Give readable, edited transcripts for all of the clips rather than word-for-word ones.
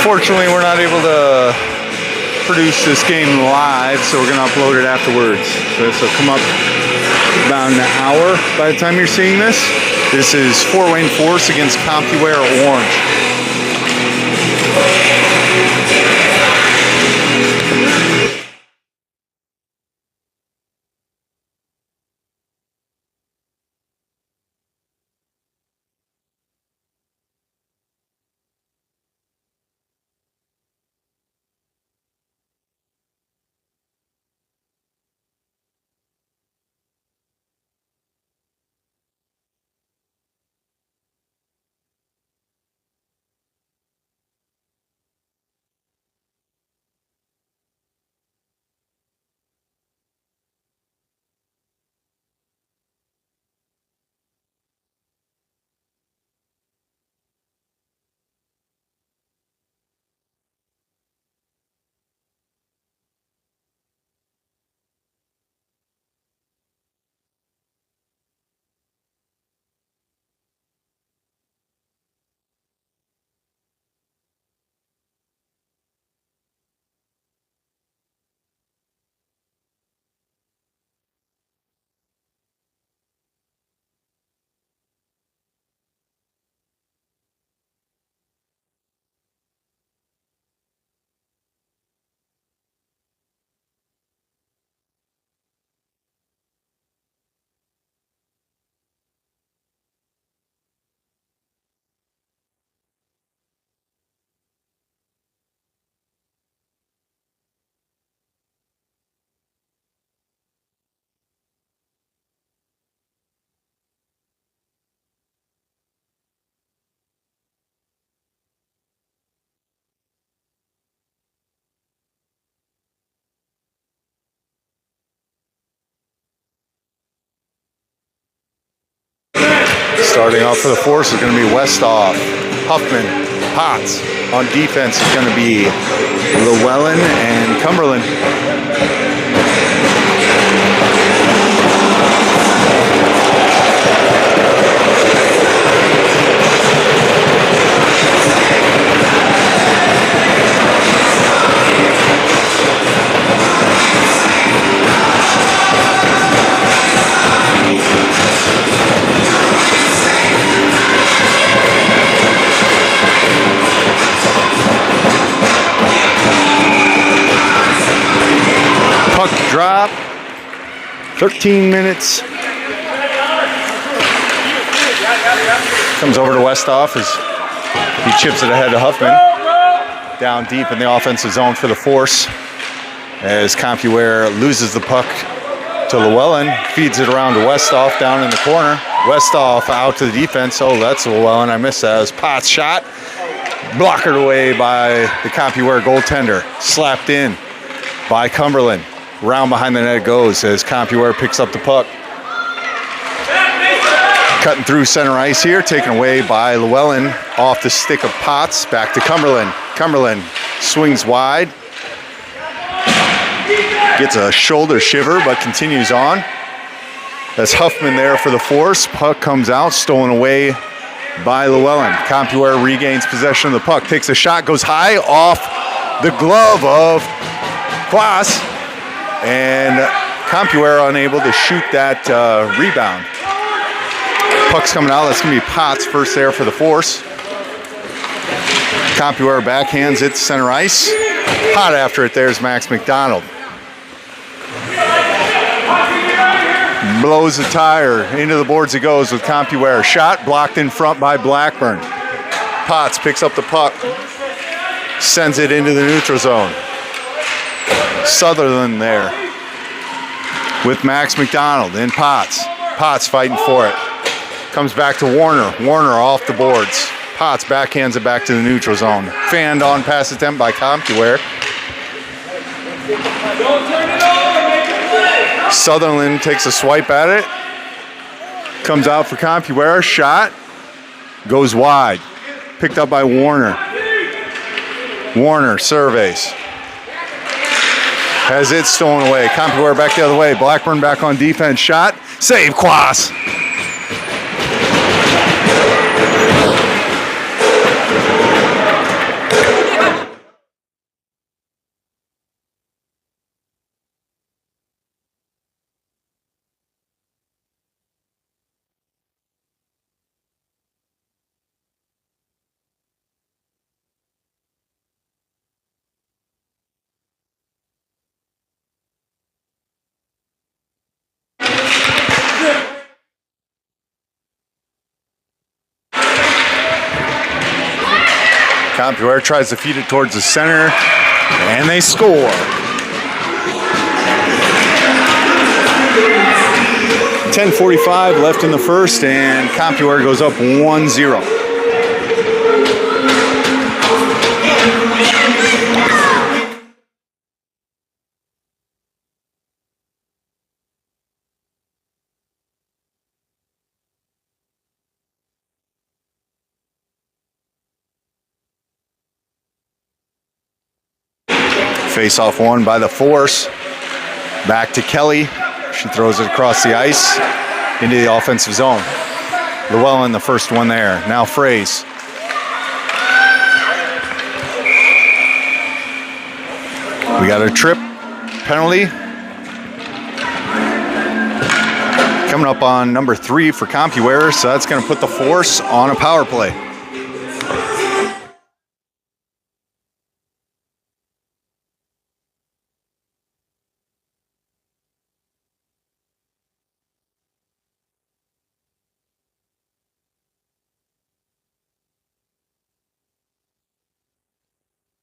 Unfortunately, we're not able to produce this game live, so we're going to upload it afterwards. So this will come up about an hour by the time you're seeing this. This is Fort Wayne Force against Compuware Orange. Starting off for the Force is going to be Westhoff, Huffman, Potts. On defense is going to be Llewellyn and Cumberland. Drop, 13 minutes. Comes over to Westhoff as he chips it ahead to Huffman. Down deep in the offensive zone for the Force as Compuware loses the puck to Llewellyn, feeds it around to Westhoff down in the corner. Westhoff out to the defense. Oh, that's Llewellyn. I missed that. It was Potts' shot. Blockered away by the Compuware goaltender. Slapped in by Cumberland. Round behind the net it goes as Compuware picks up the puck. Cutting through center ice here, taken away by Llewellyn off the stick of Potts. Back to Cumberland. Cumberland swings wide. Gets a shoulder shiver, but continues on. That's Huffman there for the Force. Puck comes out, stolen away by Llewellyn. Compuware regains possession of the puck, takes a shot, goes high off the glove of Quas. And Compuware unable to shoot that rebound. Puck's coming out. That's going to be Potts first there for the Force. Compuware backhands it to center ice. Hot after it there's Max McDonald. Blows the tire. Into the boards it goes with Compuware. Shot blocked in front by Blackburn. Potts picks up the puck. Sends it into the neutral zone. Sutherland there with Max McDonald and Potts. Potts fighting for it. Comes back to Warner. Warner off the boards. Potts backhands it back to the neutral zone. Fanned on pass attempt by Compuware. Sutherland takes a swipe at it. Comes out for Compuware. Shot. Goes wide. Picked up by Warner. Warner surveys. Has it stolen away. Compuware back the other way. Blackburn back on defense. Shot. Save Quas. Compuware tries to feed it towards the center, and they score. .45 left in the first, and Compuware goes up 1-0. Face-off won by the Force. Back to Kelly. She throws it across the ice into the offensive zone. Llewellyn, the first one there. Now Fraze. We got a trip penalty. Coming up on number 3 for Compuware, so that's going to put the Force on a power play.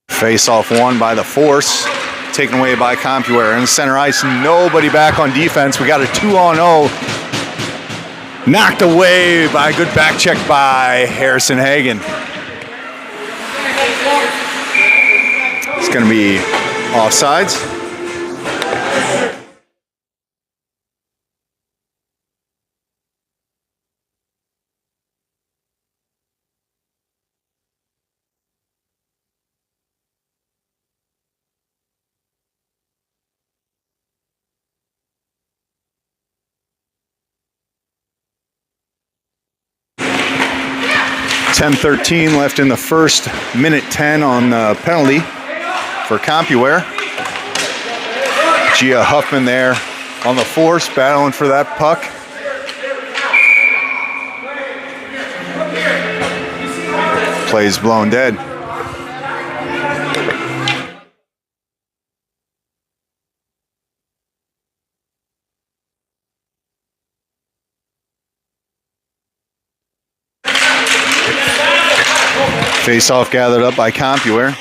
Face-off won by the Force, taken away by Compuware. In the center ice, nobody back on defense. We got a 2-on-0. Knocked away by a good back check by Harrison Hagen. It's going to be offsides. .13 left in the first, minute 10 on the penalty for Compuware. Gia Huffman there on the Force, battling for that puck. Play's blown dead. Face-off gathered up by Compuware.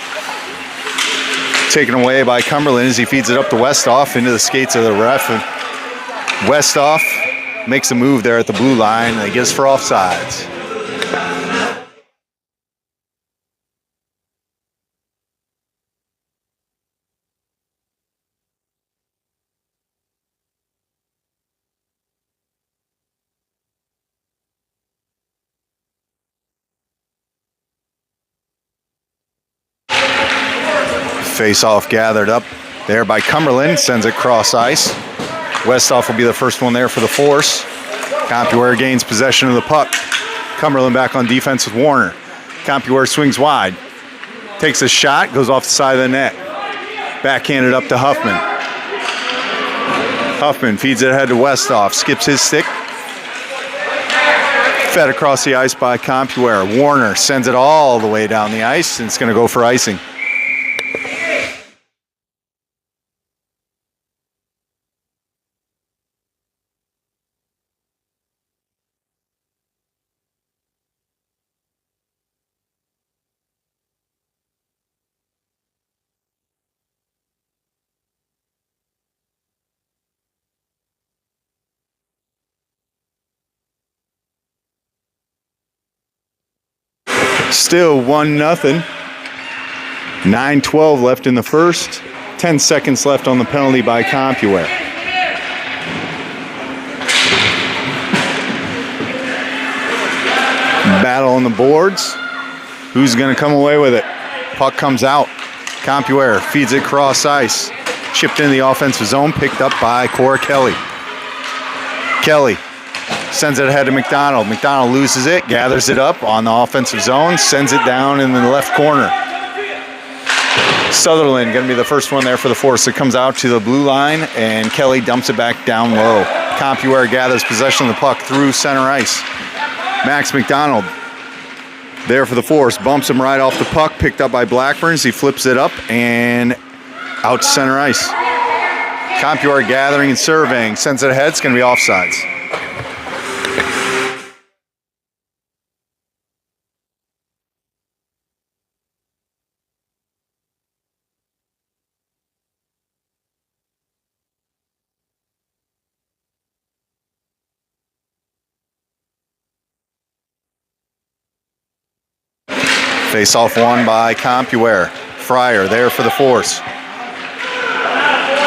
Taken away by Cumberland as he feeds it up to Westhoff into the skates of the ref. And Westhoff makes a move there at the blue line, and they get us for offsides. Face-off gathered up there by Cumberland, sends it cross ice. Westhoff will be the first one there for the Force. Compuware gains possession of the puck. Cumberland back on defense with Warner. Compuware swings wide. Takes a shot, goes off the side of the net. Backhanded up to Huffman. Huffman feeds it ahead to Westhoff, skips his stick. Fed across the ice by Compuware. Warner sends it all the way down the ice, and it's going to go for icing. Still 1-0. 9:12 left in the first. 10 seconds left on the penalty by Compuware. Battle on the boards. Who's going to come away with it? Puck comes out. Compuware feeds it cross ice. Chipped in the offensive zone, picked up by Cora Kelly. Kelly sends it ahead to McDonald. McDonald loses it, gathers it up on the offensive zone, sends it down in the left corner. Sutherland going to be the first one there for the Force. It comes out to the blue line, and Kelly dumps it back down low. Compuware gathers possession of the puck through center ice. Max McDonald there for the Force. Bumps him right off the puck, picked up by Blackburn as he flips it up and out to center ice. Compuware gathering and surveying. Sends it ahead. It's going to be offsides. Face-off won by Compuware. Fryer there for the force.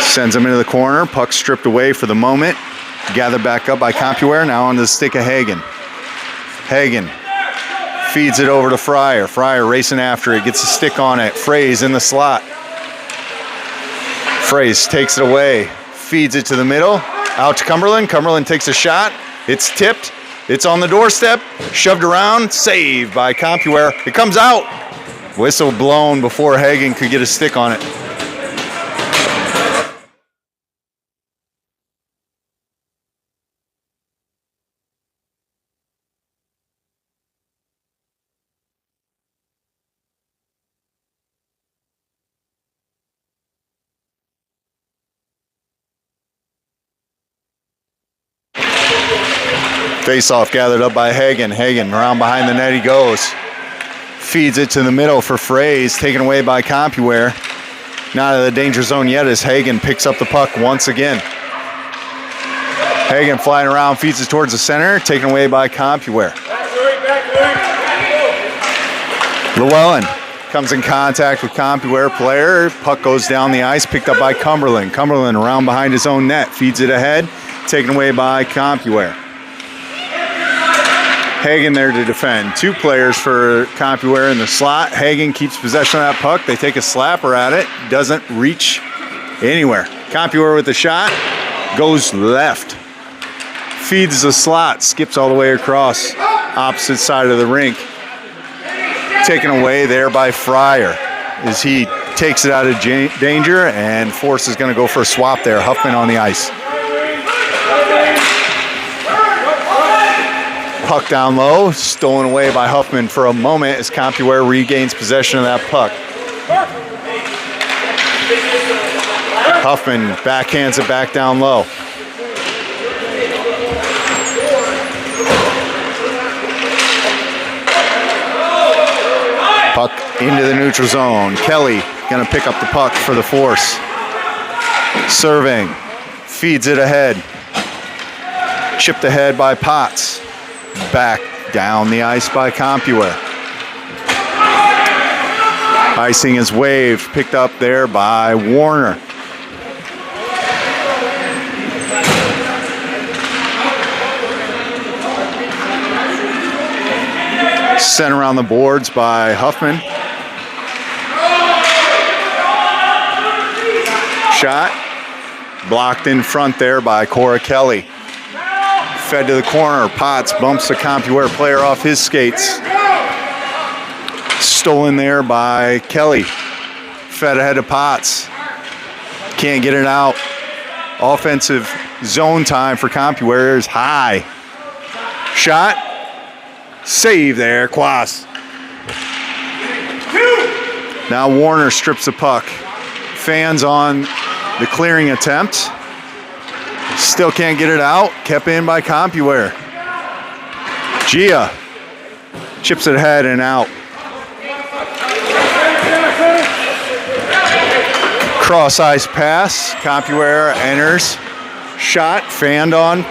Sends him into the corner. Puck stripped away for the moment. Gathered back up by Compuware. Now onto the stick of Hagen. Hagen feeds it over to Fryer. Fryer racing after it. Gets a stick on it. Fraze in the slot. Fraze takes it away. Feeds it to the middle. Out to Cumberland. Cumberland takes a shot. It's tipped. It's on the doorstep. Shoved around. Saved by Compuware. It comes out. Whistle blown before Hagen could get a stick on it. Face-off gathered up by Hagen. Hagen around behind the net he goes. Feeds it to the middle for Fraze, taken away by Compuware. Not out of the danger zone yet as Hagen picks up the puck once again. Hagen flying around, feeds it towards the center, taken away by Compuware. Llewellyn comes in contact with Compuware player. Puck goes down the ice, picked up by Cumberland. Cumberland around behind his own net, feeds it ahead, taken away by Compuware. Hagen there to defend. Two players for Compuware in the slot. Hagen keeps possession of that puck. They take a slapper at it. Doesn't reach anywhere. Compuware with the shot. Goes left. Feeds the slot. Skips all the way across. Opposite side of the rink. Taken away there by Fryer as he takes it out of danger, and Force is going to go for a swap there. Huffman on the ice. Puck down low, stolen away by Huffman for a moment as Compuware regains possession of that puck. Huffman backhands it back down low. Puck into the neutral zone. Kelly gonna pick up the puck for the Force. Serving, feeds it ahead. Chipped ahead by Potts. Back down the ice by Compuware. Icing is waved, picked up there by Warner. Sent around the boards by Huffman. Shot blocked in front there by Cora Kelly. Fed to the corner. Potts bumps the Compuware player off his skates. Stolen there by Kelly. Fed ahead of Potts. Can't get it out. Offensive zone time for Compuware is high. Shot. Save there, Quas. Now Warner strips the puck. Fans on the clearing attempt. Still can't get it out. Kept in by Compuware. Gia chips it ahead and out. Cross ice pass. Compuware enters. Shot. Fanned on.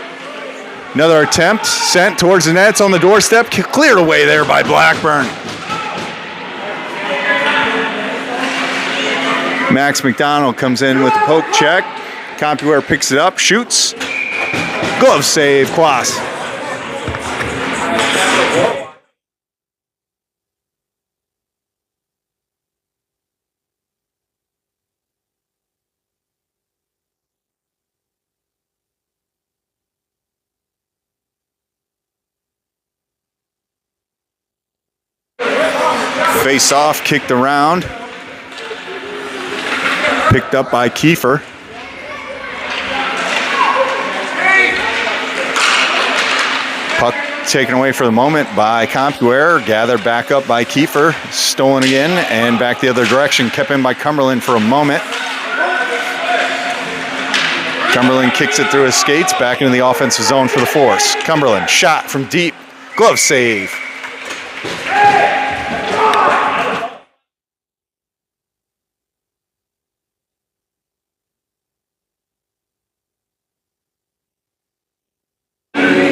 Another attempt. Sent towards the net. It's on the doorstep. Cleared away there by Blackburn. Max McDonald comes in with the poke check. Compuware picks it up, shoots. Glove save, Quas. Face off, kicked around. Picked up by Kiefer. Puck taken away for the moment by Compuware. Gathered back up by Kiefer. Stolen again and back the other direction. Kept in by Cumberland for a moment. Cumberland kicks it through his skates. Back into the offensive zone for the Force. Cumberland shot from deep. Glove save.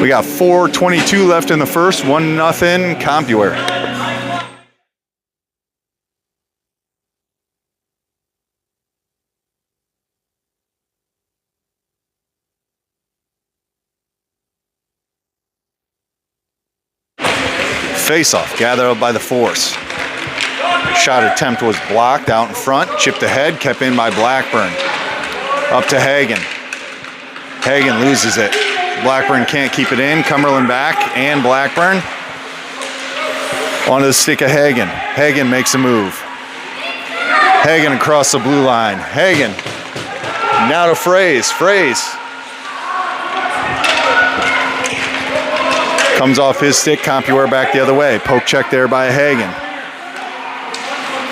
We got 4:22 left in the first, 1-0 Compuware. Face-off, gathered up by the force. Shot attempt was blocked out in front, chipped ahead, kept in by Blackburn. Up to Hagen. Hagen loses it. Blackburn can't keep it in. Cumberland back and Blackburn. Onto the stick of Hagen. Hagen makes a move. Hagen across the blue line. Hagen. Now to Fraze. Fraze. Comes off his stick. Compuware back the other way. Poke check there by Hagen.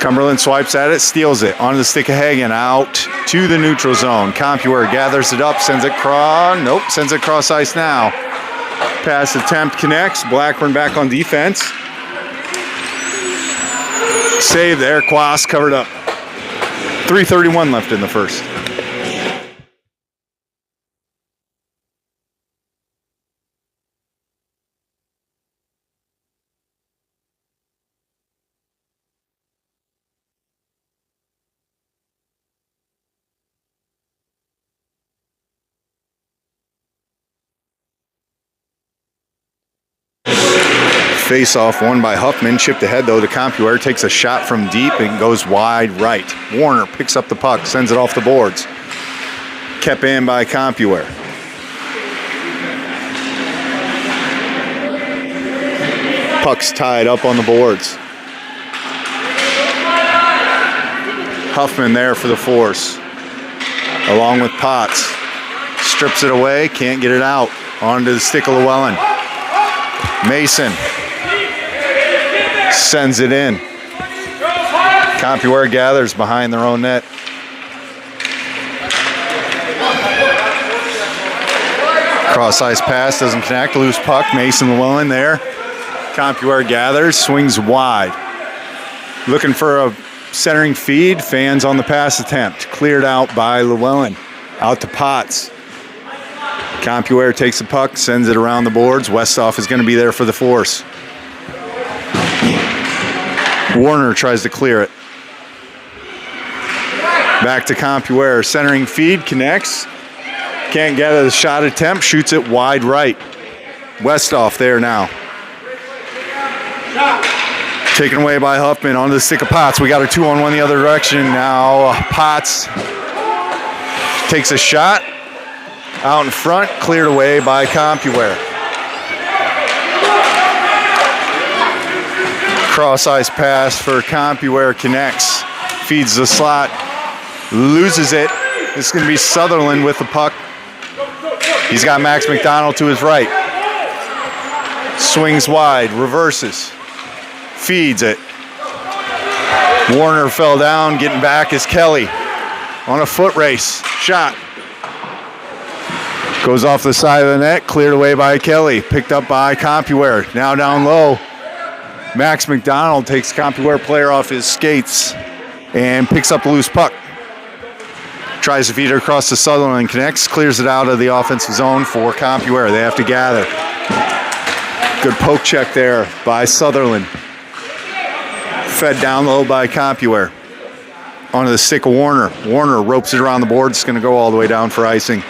Cumberland swipes at it, steals it. Onto the stick of Hagen, out to the neutral zone. Compuware gathers it up, sends it cross ice now. Pass attempt connects. Blackburn back on defense. Save there, Quas covered up. 3:31 left in the first. Face-off won by Huffman, chipped ahead though to Compuware, takes a shot from deep and goes wide right. Warner picks up the puck, sends it off the boards. Kept in by Compuware. Puck's tied up on the boards. Huffman there for the force, along with Potts. Strips it away, can't get it out. Onto the stick of Llewellyn. Mason sends it in. Compuware gathers behind their own net. Cross ice pass doesn't connect. Loose puck. Mason Llewellyn there. Compuware gathers, swings wide. Looking for a centering feed. Fans on the pass attempt. Cleared out by Llewellyn. Out to Potts. Compuware takes the puck, sends it around the boards. Westhoff is going to be there for the force. Warner tries to clear it. Back to Compuware. Centering feed, connects. Can't gather the shot attempt, shoots it wide right. Westhoff there now. Taken away by Huffman onto the stick of Potts. We got a 2-on-1 the other direction. Now Potts takes a shot. Out in front, cleared away by Compuware. Cross ice pass for Compuware, connects, feeds the slot, loses it. This is going to be Sutherland with the puck. He's got Max McDonald to his right. Swings wide, reverses, feeds it. Warner fell down, getting back is Kelly on a foot race. Shot. Goes off the side of the net, cleared away by Kelly. Picked up by Compuware. Now down low. Max McDonald takes Compuware player off his skates and picks up the loose puck. Tries to feed it across to Sutherland and connects. Clears it out of the offensive zone for Compuware. They have to gather. Good poke check there by Sutherland. Fed down low by Compuware. Onto the stick of Warner. Warner ropes it around the board. It's going to go all the way down for icing.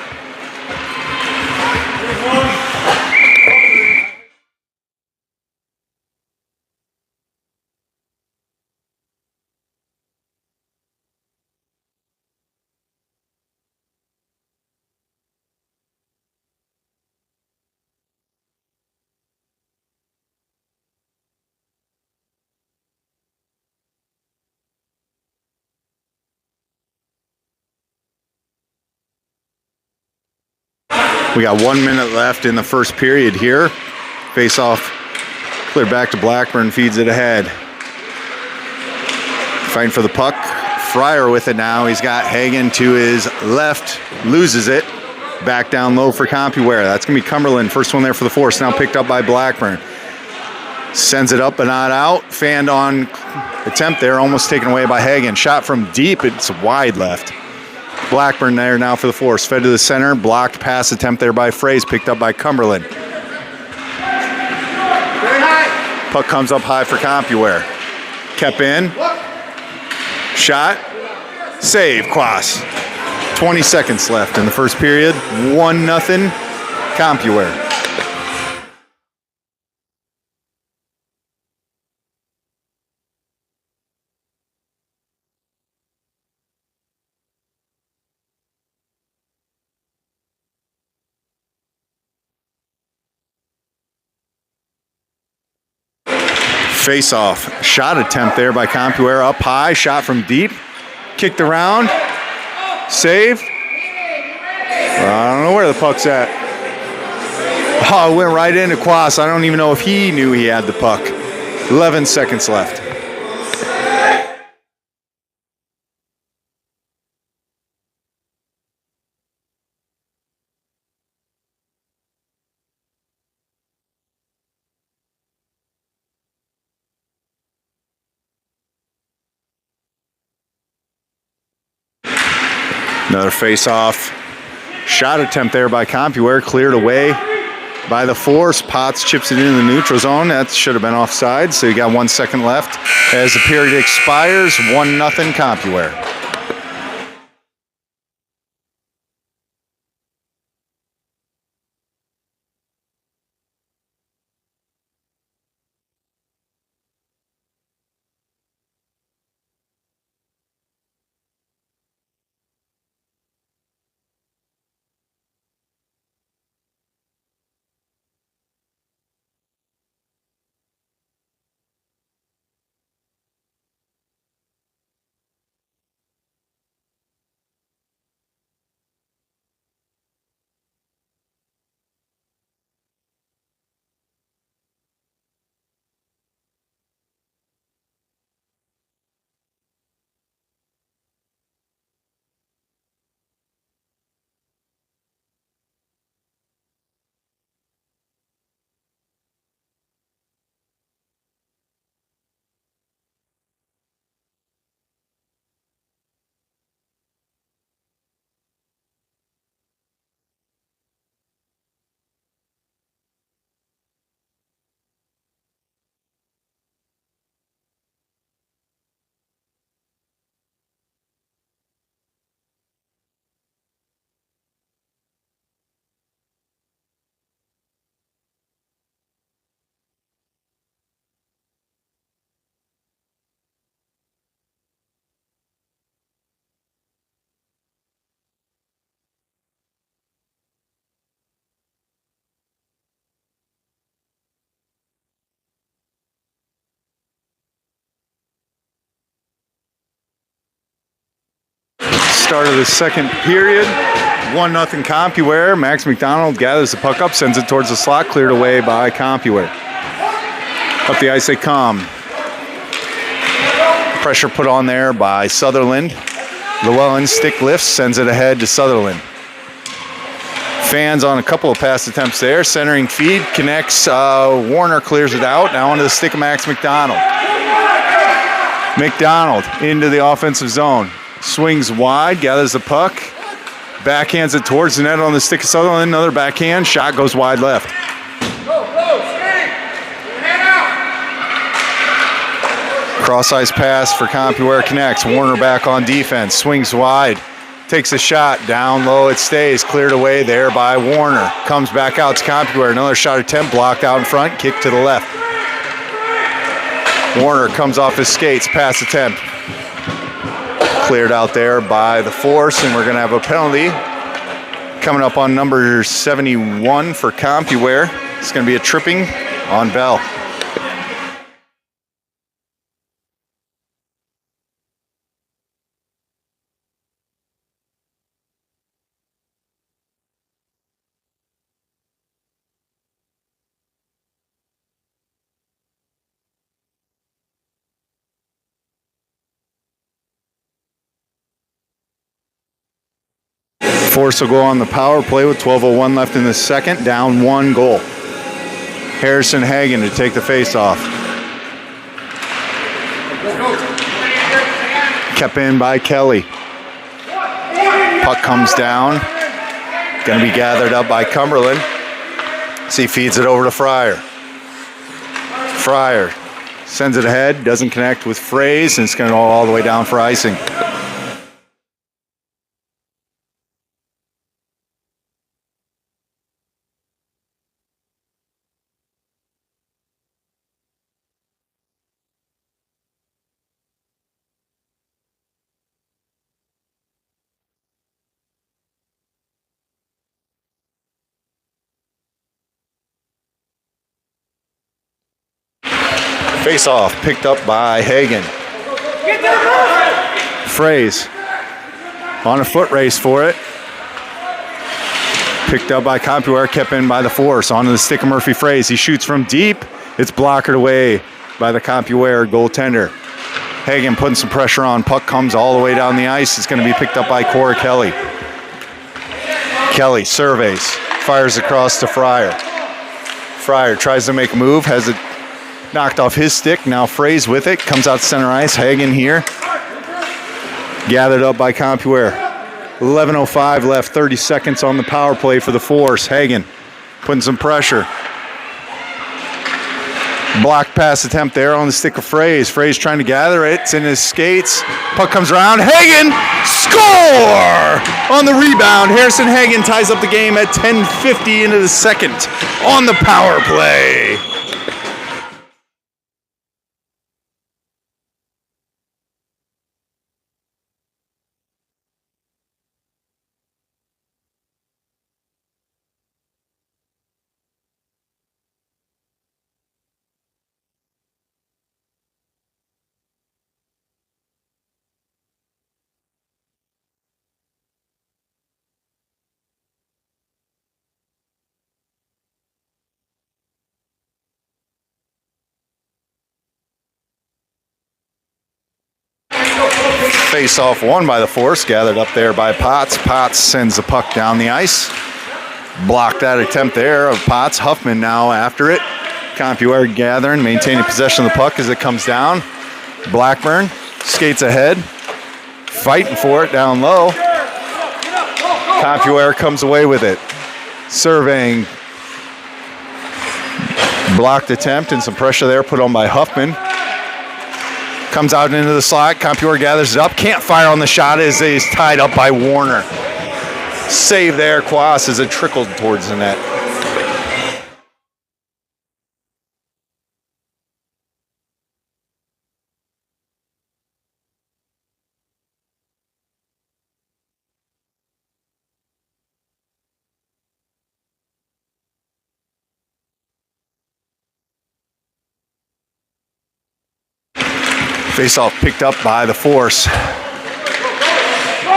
We got 1 minute left in the first period here. Face off, cleared back to Blackburn, feeds it ahead. Fighting for the puck. Fryer with it now. He's got Hagen to his left, loses it. Back down low for Compuware. That's going to be Cumberland. First one there for the force. Now picked up by Blackburn. Sends it up but not out. Fanned on attempt there, almost taken away by Hagen. Shot from deep. It's wide left. Blackburn there now for the force. Fed to the center. Blocked pass attempt there by Fraze. Picked up by Cumberland. Puck comes up high for Compuware. Kept in. Shot. Save. Quas. 20 seconds left in the first period. 1-0 Compuware. Face-off. Shot attempt there by Compuware. Up high, shot from deep. Kicked around. Saved. I don't know where the puck's at. Oh, it went right into Quas. I don't even know if he knew he had the puck. 11 seconds left. Another face-off. Shot attempt there by Compuware. Cleared away by the force. Potts chips it into the neutral zone. That should have been offside, so you got 1 second left. As the period expires, 1-0 Compuware. Start of the second period. 1-0 Compuware. Max McDonald gathers the puck up, sends it towards the slot, cleared away by Compuware. Up the ice they come. Pressure put on there by Sutherland. Llewellyn stick lifts, sends it ahead to Sutherland. Fans on a couple of pass attempts there. Centering feed, connects. Warner clears it out. Now onto the stick of Max McDonald. McDonald into the offensive zone. Swings wide, gathers the puck. Backhands it towards the net on the stick of Sutherland. Another backhand. Shot goes wide left. Cross-ice pass for Compuware connects. Warner back on defense. Swings wide. Takes a shot. Down low it stays. Cleared away there by Warner. Comes back out to Compuware. Another shot attempt. Blocked out in front. Kick to the left. Warner comes off his skates. Pass attempt. Cleared out there by the force, and we're going to have a penalty coming up on number 71 for Compuware. It's going to be a tripping on Bell. Force will go on the power play with 12:01 left in the second. Down 1 goal. Harrison Hagen to take the face-off. Kept in by Kelly. Puck comes down. Going to be gathered up by Cumberland. So he feeds it over to Fryer. Fryer sends it ahead. Doesn't connect with Fraze, and it's going to go all the way down for icing. Face off picked up by Hagen. Fraze on a foot race for it. Picked up by Compuware, kept in by the force. Onto the stick of Murphy Fraze. He shoots from deep. It's blockered away by the Compuware goaltender. Hagen putting some pressure on. Puck comes all the way down the ice. It's going to be picked up by Cora Kelly. Kelly surveys, fires across to Fryer. Fryer tries to make a move, has it knocked off his stick. Now Fraze with it, comes out center ice. Hagen here. Gathered up by Compuware. 11:05 left, 30 seconds on the power play for the Force. Hagen putting some pressure. Block pass attempt there on the stick of Fraze. Fraze trying to gather it. It's in his skates. Puck comes around. Hagen score on the rebound. Harrison Hagen ties up the game at 10:50 into the second on the power play. Face-off won by the Force, gathered up there by Potts. Potts sends the puck down the ice. Blocked that attempt there of Potts. Huffman now after it. Compuware gathering, maintaining possession of the puck as it comes down. Blackburn skates ahead, fighting for it down low. Compuware comes away with it. Surveying. Blocked attempt and some pressure there put on by Huffman. Comes out into the slot. Compuware gathers it up. Can't fire on the shot as he's tied up by Warner. Save there, Quas, as it trickled towards the net. Face-off picked up by the Force.